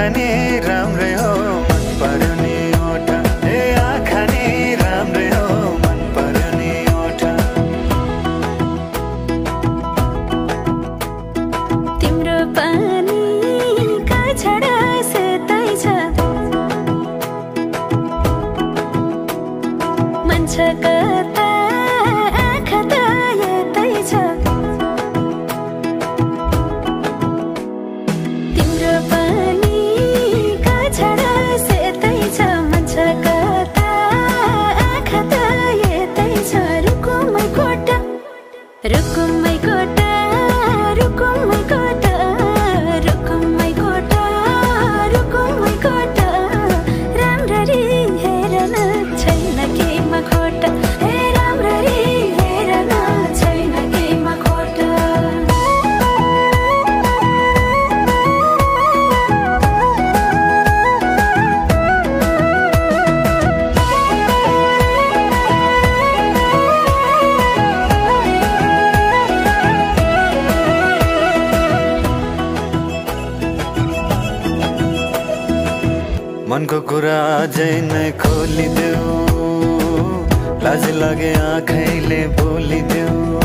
आँखा नि राम्रै हो मन पर्यो नि ओठ ए आँखा नि राम्रै हो मन पर्यो नि ओठ तिम्रो पानी का छडा सेतै छ मन छ कता आँखा त यतै छ तिम्रो पानी का छडा सेतै छ मन छ कता आँखा त यतै छ रुकुमै कोटा रुकुमै कोटा रुकुमै कोटा रुकुमै कोटा रुकुमै कोटा राम्ररी हेर्न छैन केमा खोटा हे राम्ररी हेर्न छैन केमा खोटा मनको कुरा अझै नै खोलिदेऊ लाज लागे आँखैले बोलिदेऊ